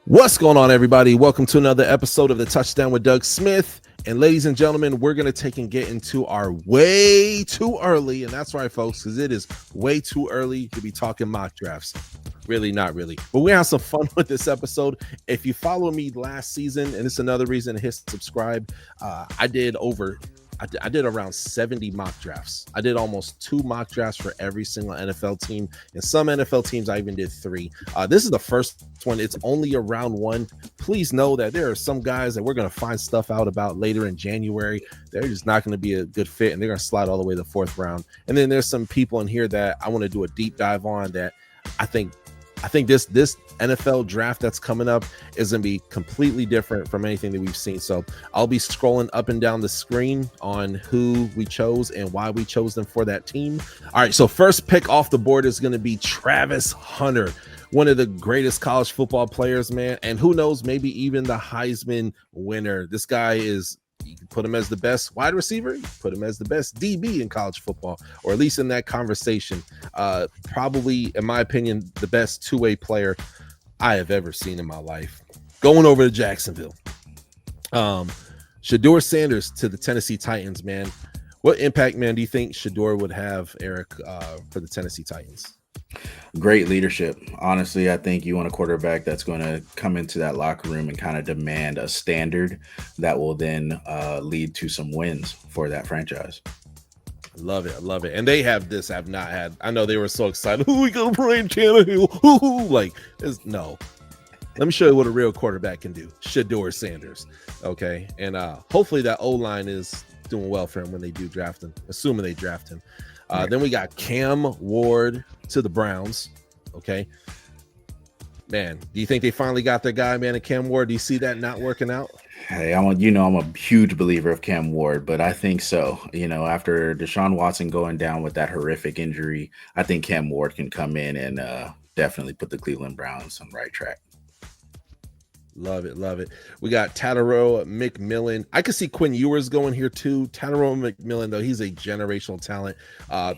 What's going on, everybody? Welcome to another episode of the Touchdown with Doug Smith. And ladies and gentlemen, we're going to take and get into our way too early. And that's right, folks, because it is way too early to be talking mock drafts. Really, not really. But we have some fun with this episode. If you follow me last season, and it's another reason to hit subscribe, I did around 70 mock drafts. I did almost 2 mock drafts for every single NFL team. And some NFL teams, I even did 3. This is the first one. It's only a round 1. Please know that there are some guys that we're going to find stuff out about later in January. They're just not going to be a good fit, and they're going to slide all the way to the 4th round. And then there's some people in here that I want to do a deep dive on that I think this NFL draft that's coming up is going to be completely different from anything that we've seen. So I'll be scrolling up and down the screen on who we chose and why we chose them for that team. All right, so first pick off the board is going to be Travis Hunter, one of the greatest college football players, man. And who knows, maybe even the Heisman winner. This guy is, you can put him as the best wide receiver, you can put him as the best DB in college football, or at least in that conversation. Probably, in my opinion, the best two-way player I have ever seen in my life. Going over to Jacksonville. Shedeur Sanders to the Tennessee Titans, man. What impact, man, do you think Shedeur would have, Eric, for the Tennessee Titans? Great leadership. Honestly, I think you want a quarterback that's going to come into that locker room and kind of demand a standard that will then lead to some wins for that franchise. I love it. And they have not had. I know they were so excited. We got Brian Tannehill. Like, no. Let me show you what a real quarterback can do. Shedeur Sanders. Okay. And hopefully that O-line is doing well for him when they do draft him, assuming they draft him. Then we got Cam Ward to the Browns. Okay. Man, do you think they finally got their guy, man, in Cam Ward? Do you see that not working out? Hey, I'm a huge believer of Cam Ward, but I think so. After Deshaun Watson going down with that horrific injury, I think Cam Ward can come in and definitely put the Cleveland Browns on the right track. Love it. We got Tadaro McMillan. I could see Quinn Ewers going here too. Tadaro McMillan, though, he's a generational talent.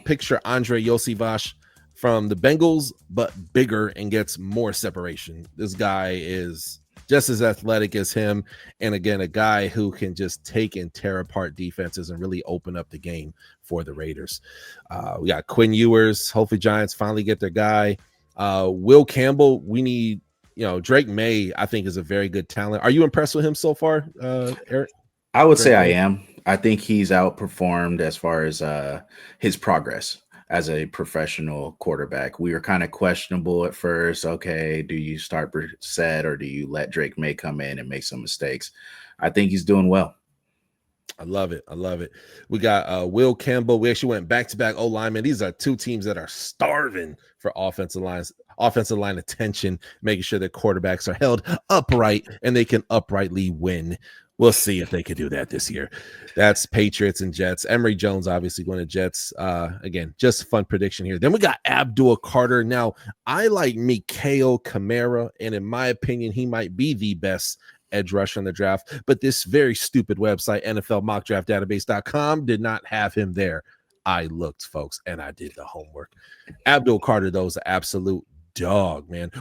Picture Andre Yosivas from the Bengals, but bigger and gets more separation. This guy is just as athletic as him. And again, a guy who can just take and tear apart defenses and really open up the game for the Raiders. We got Quinn Ewers. Hopefully Giants finally get their guy. Will Campbell, we need, Drake May, I think, is a very good talent. Are you impressed with him so far, Eric? I would say I am. I think he's outperformed as far as his progress as a professional quarterback. We were kind of questionable at first. Okay, do you start Brissett or do you let Drake May come in and make some mistakes? I think he's doing well. I love it. We got Will Campbell. We actually went back-to-back O-linemen. These are 2 teams that are starving for offensive line attention, making sure their quarterbacks are held upright and they can uprightly win. We'll see if they can do that this year. That's Patriots and Jets. Emory Jones obviously going to Jets. Again, just fun prediction here. Then we got Abdul Carter. Now, I like Mikael Kamara, and in my opinion, he might be the best edge rusher in the draft. But this very stupid website, NFLMockDraftDatabase.com, did not have him there. I looked, folks, and I did the homework. Abdul Carter, though, is an absolute dog, man.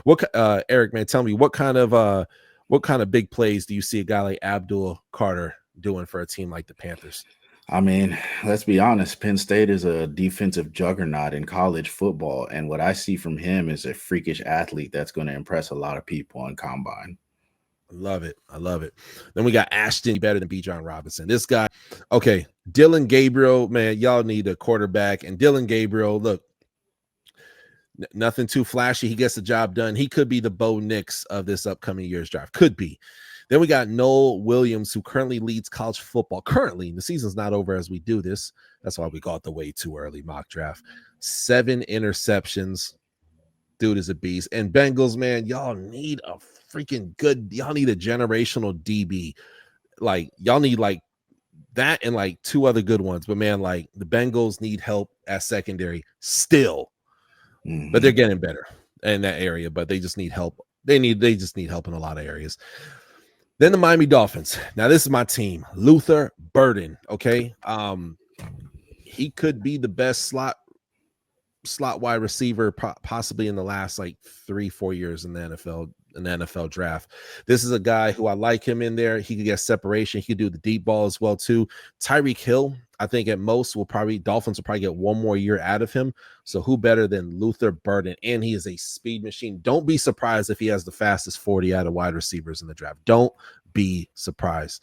Eric, man, tell me what kind of big plays do you see a guy like Abdul Carter doing for a team like the Panthers? I mean, let's be honest. Penn State is a defensive juggernaut in college football. And what I see from him is a freakish athlete that's going to impress a lot of people on Combine. I love it. Then we got Ashton, better than Bijan Robinson. This guy, okay, Dylan Gabriel, man, y'all need a quarterback. And Dylan Gabriel, look, nothing too flashy. He gets the job done. He could be the Bo Nix of this upcoming year's draft. Could be. Then we got Noel Williams, who currently leads college football. Currently, the season's not over as we do this. That's why we got the way too early mock draft. 7 interceptions. Dude is a beast. And Bengals, man, y'all need a freaking good. Y'all need a generational DB. Like, y'all need like that and like 2 other good ones. But man, like the Bengals need help at secondary still. But they're getting better in that area, but they just need help. They just need help in a lot of areas. Then the Miami Dolphins. Now, this is my team. Luther Burden, okay? He could be the best slot wide receiver possibly in the last like 3-4 years in the NFL. in the NFL draft. This is a guy who I like him in there. He could get separation. He could do the deep ball as well too. Tyreek Hill, I think at most Dolphins will probably get one more year out of him. So who better than Luther Burden? And he is a speed machine. Don't be surprised if he has the fastest 40 out of wide receivers in the draft. Don't be surprised.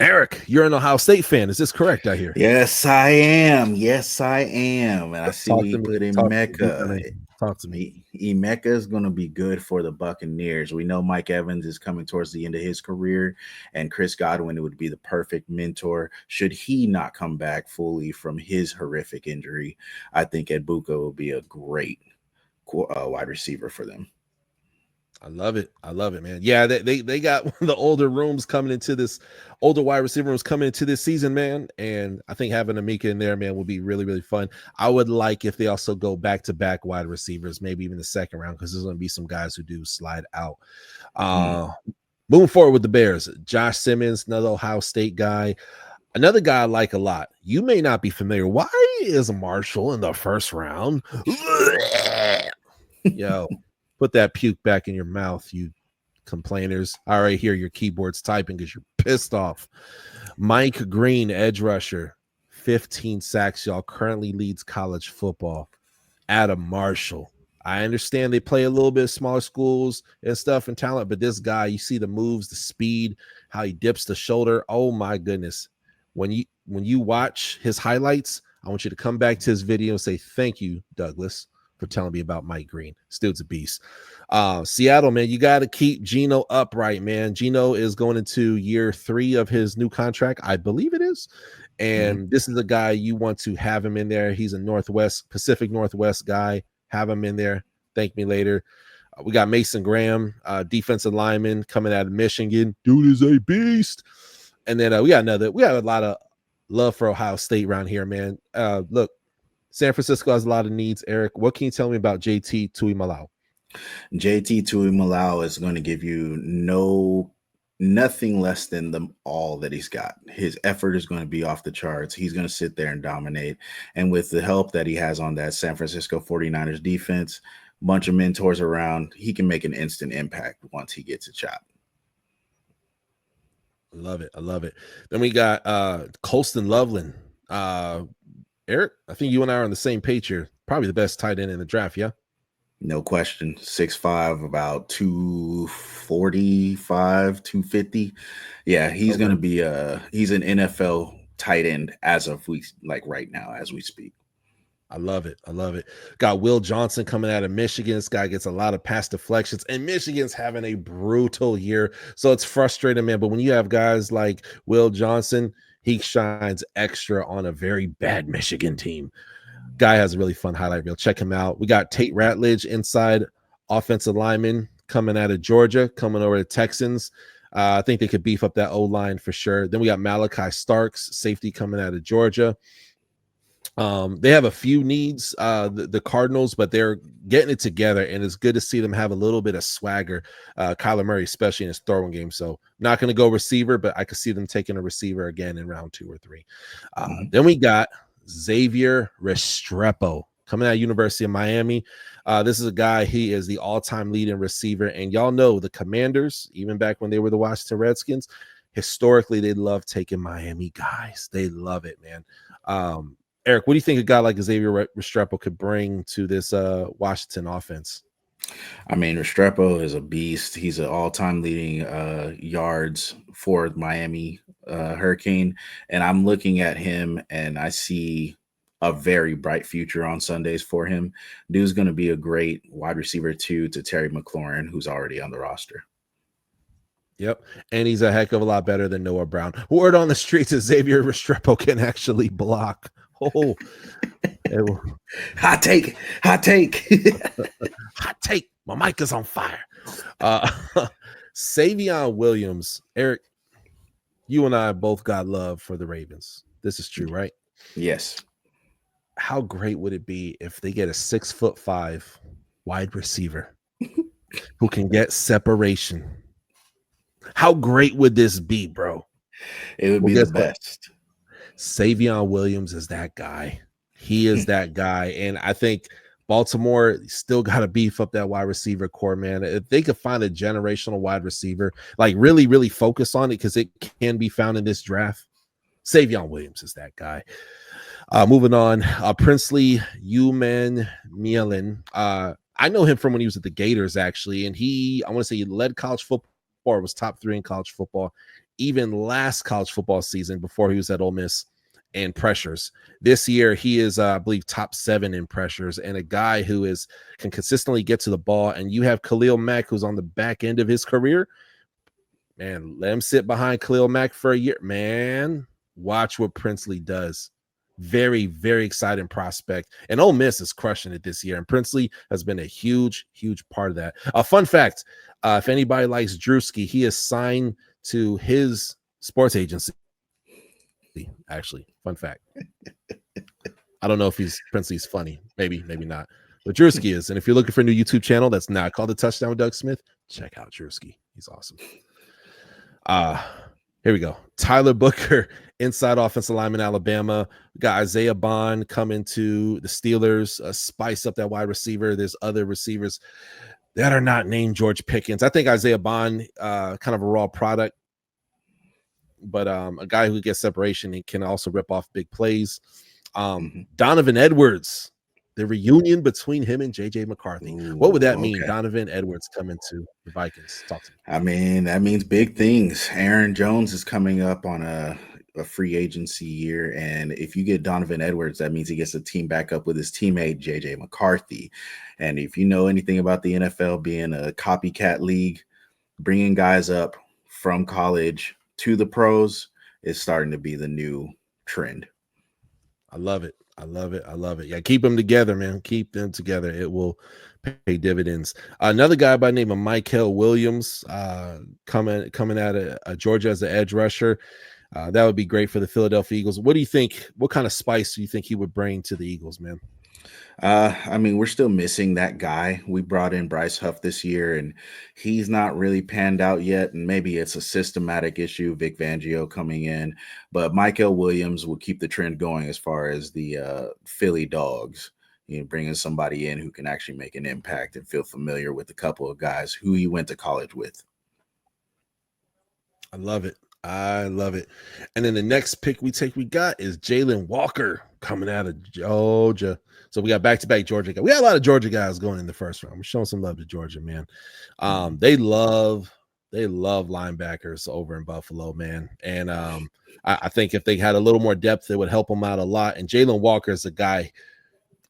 Eric, you're an Ohio State fan. Is this correct out here? Yes, I am. Yes, I am. And I see Talk we to me. put in Talk to me. Mecca. Talk to me. Emeka is going to be good for the Buccaneers. We know Mike Evans is coming towards the end of his career, and Chris Godwin would be the perfect mentor should he not come back fully from his horrific injury. I think Edbuka will be a great wide receiver for them. I love it. I love it, man. Yeah, they got one of the older rooms coming into this, older wide receiver rooms coming into this season, man. And I think having Emeka in there, man, will be really, really fun. I would like if they also go back-to-back wide receivers, maybe even the second round, because there's going to be some guys who do slide out. Moving forward with the Bears, Josh Simmons, another Ohio State guy. Another guy I like a lot. You may not be familiar. Why is Marshall in the first round? Yo. Put that puke back in your mouth, you complainers. I already hear your keyboards typing because you're pissed off. Mike Green, edge rusher, 15 sacks, y'all. Currently leads college football. Adam Marshall. I understand they play a little bit smaller schools and stuff and talent, but this guy, you see the moves, the speed, how he dips the shoulder. Oh my goodness. When you watch his highlights, I want you to come back to his video and say, thank you, Douglas, for telling me about Mike Green. This dude's a beast. Seattle, man, you got to keep Geno upright, man. Geno is going into year 3 of his new contract. I believe it is. And this is a guy you want to have him in there. He's a Pacific Northwest guy. Have him in there. Thank me later. We got Mason Graham, defensive lineman coming out of Michigan. Dude is a beast. And then we got a lot of love for Ohio State around here, man. Look, San Francisco has a lot of needs. Eric, what can you tell me about JT Tuimoloau? JT Tuimoloau is going to give you nothing less than all that he's got. His effort is going to be off the charts. He's going to sit there and dominate. And with the help that he has on that San Francisco 49ers defense, bunch of mentors around, he can make an instant impact once he gets a shot. I love it. I love it. Then we got Colston Loveland. Eric, I think you and I are on the same page here. Probably the best tight end in the draft, yeah? No question. 6'5", about 245, 250. Yeah, he's going to be he's an NFL tight end as of right now as we speak. I love it. I love it. Got Will Johnson coming out of Michigan. This guy gets a lot of pass deflections, and Michigan's having a brutal year. So it's frustrating, man. But when you have guys like Will Johnson, he shines extra on a very bad Michigan team. Guy has a really fun highlight reel. Check him out. We got Tate Ratledge, inside offensive lineman, coming out of Georgia, coming over to Texans. I think they could beef up that O-line for sure. Then we got Malachi Starks, safety, coming out of Georgia. They have a few needs, the Cardinals, but they're getting it together, and it's good to see them have a little bit of swagger. Kyler Murray, especially in his throwing game. So not going to go receiver, but I could see them taking a receiver again in round 2 or 3. Then we got Xavier Restrepo coming out of University of Miami. This is a guy, he is the all-time leading receiver, and y'all know the Commanders, even back when they were the Washington Redskins, historically they love taking Miami guys. They love it, man. Eric, what do you think a guy like Xavier Restrepo could bring to this Washington offense? I mean, Restrepo is a beast. He's an all-time leading yards for Miami Hurricane. And I'm looking at him, and I see a very bright future on Sundays for him. Dude's going to be a great wide receiver, too, to Terry McLaurin, who's already on the roster. Yep. And he's a heck of a lot better than Noah Brown. Word on the streets is Xavier Restrepo can actually block. Oh, hot take. Hot take. Hot take. My mic is on fire. Savion Williams. Eric, you and I both got love for the Ravens. This is true, right? Yes. How great would it be if they get a 6'5" wide receiver who can get separation? How great would this be, bro? It would be the best. Savion Williams is that guy. He is that guy. And I think Baltimore still got to beef up that wide receiver core, man. If they could find a generational wide receiver, like really, really focus on it, because it can be found in this draft. Savion Williams is that guy. Moving on, Princely Uman Mielin. I know him from when he was at the Gators, actually, and I want to say he led college football, or was top 3 in college football, even last college football season before he was at Ole Miss, and pressures. This year, he is, I believe, top 7 in pressures, and a guy who can consistently get to the ball. And you have Khalil Mack, who's on the back end of his career. Man, let him sit behind Khalil Mack for a year. Man, watch what Princely does. Very, very exciting prospect. And Ole Miss is crushing it this year. And Princely has been a huge, huge part of that. Fun fact, if anybody likes Drewski, he is signed to his sports agency. Actually, fun fact. I don't know if Princely's funny. Maybe not. But Drewski is. And if you're looking for a new YouTube channel that's not called The Touchdown with Doug Smith, check out Drewski. He's awesome. Here we go. Tyler Booker, inside offensive lineman, Alabama. We got Isaiah Bond coming to the Steelers, spice up that wide receiver. There's other receivers that are not named George Pickens. I think Isaiah Bond, kind of a raw product, but a guy who gets separation and can also rip off big plays. Donovan Edwards, the reunion between him and JJ McCarthy. Ooh, what would that mean? Donovan Edwards coming to the Vikings. Talk to me. I mean, that means big things. Aaron Jones is coming up on a free agency year, and if you get Donovan Edwards, that means he gets a team back up with his teammate JJ McCarthy. And if you know anything about the NFL being a copycat league, bringing guys up from college to the pros is starting to be the new trend. I love it. I love it. I love it. Yeah, keep them together, man. Keep them together. It will pay dividends. Another guy by the name of Michael Williams, coming out of Georgia as an edge rusher. That would be great for the Philadelphia Eagles. What do you think? What kind of spice do you think he would bring to the Eagles, man? I mean, we're still missing that guy. We brought in Bryce Huff this year, and he's not really panned out yet. And maybe it's a systematic issue, Vic Fangio coming in. But Michael Williams will keep the trend going as far as the Philly Dogs. You know, bringing somebody in who can actually make an impact and feel familiar with a couple of guys who he went to college with. I love it. I love it. And then the next pick we got is Jalen Walker coming out of Georgia. So we got back-to-back Georgia guys. We got a lot of Georgia guys going in the first round. We're showing some love to Georgia, man. They love linebackers over in Buffalo, man. And I think if they had a little more depth, it would help them out a lot. And Jalen Walker is a guy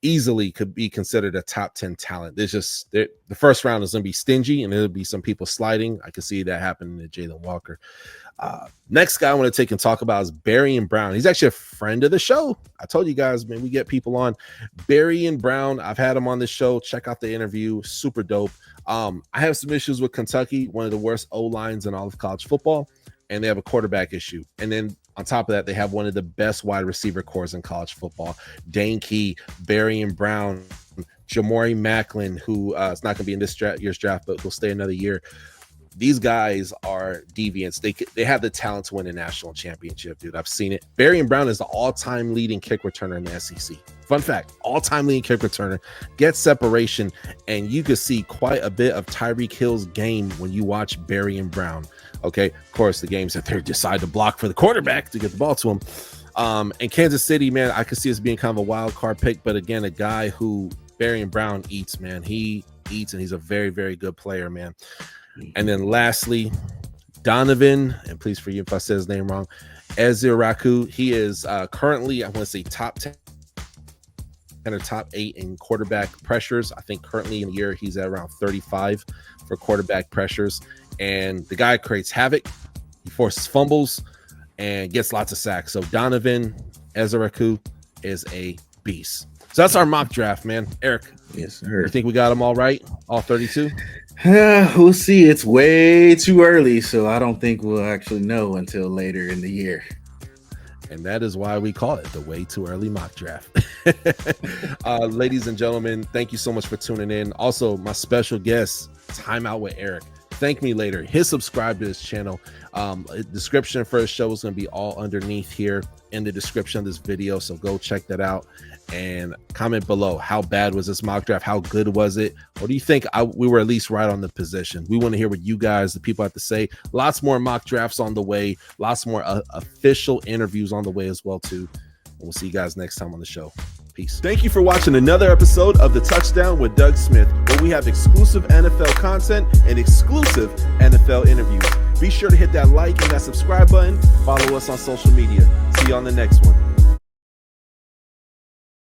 easily could be considered a top 10 talent. The first round is going to be stingy, and there'll be some people sliding. I can see that happening to Jalen Walker. Next guy I want to take and talk about is Barry Brown. He's actually a friend of the show. I told you guys, man, we get people on. Barry Brown, I've had him on this show. Check out the interview. Super dope. I have some issues with Kentucky, one of the worst O-lines in all of college football, and they have a quarterback issue. And then on top of that, they have one of the best wide receiver cores in college football. Dane Key, Barry Brown, Jamori Macklin, who is not going to be in this year's draft, but will stay another year. These guys are deviants. They have the talent to win a national championship, dude. I've seen it. Barry Brown is the all-time leading kick returner in the SEC. Fun fact, all-time leading kick returner, gets separation, and you can see quite a bit of Tyreek Hill's game when you watch Barry Brown. Okay, of course, the games that they decide to block for the quarterback to get the ball to him. And Kansas City, man, I could see this being kind of a wild card pick, but again, a guy who Barry Brown eats, man. He eats, and he's a very, very good player, man. And then lastly, Donovan, and please forgive if I said his name wrong, Eziraku. He is currently, I want to say, top 10 or top 8 in quarterback pressures. I think currently in the year he's at around 35 for quarterback pressures. And the guy creates havoc. He forces fumbles and gets lots of sacks. So Donovan Eziraku is a beast. So that's our mock draft, man. Eric. Yes, sir. You think we got them all right? All 32? We'll see. It's way too early, so I don't think we'll actually know until later in the year. And that is why we call it the way too early mock draft. Ladies and gentlemen, thank you so much for tuning in. Also, my special guest, Time Out with Eric. Thank me later. Hit subscribe to this channel. Description for his show is going to be all underneath here in the description of this video. So go check that out and comment below. How bad was this mock draft? How good was it? Or do you think we were at least right on the position? We want to hear what you guys, the people, have to say. Lots more mock drafts on the way. Lots more official interviews on the way as well too. And we'll see you guys next time on the show. Peace. Thank you for watching another episode of the Touchdown with Doug Smith, where we have exclusive NFL content and exclusive NFL interviews. Be sure to hit that like and that subscribe button. Follow us on social media. See you on the next one.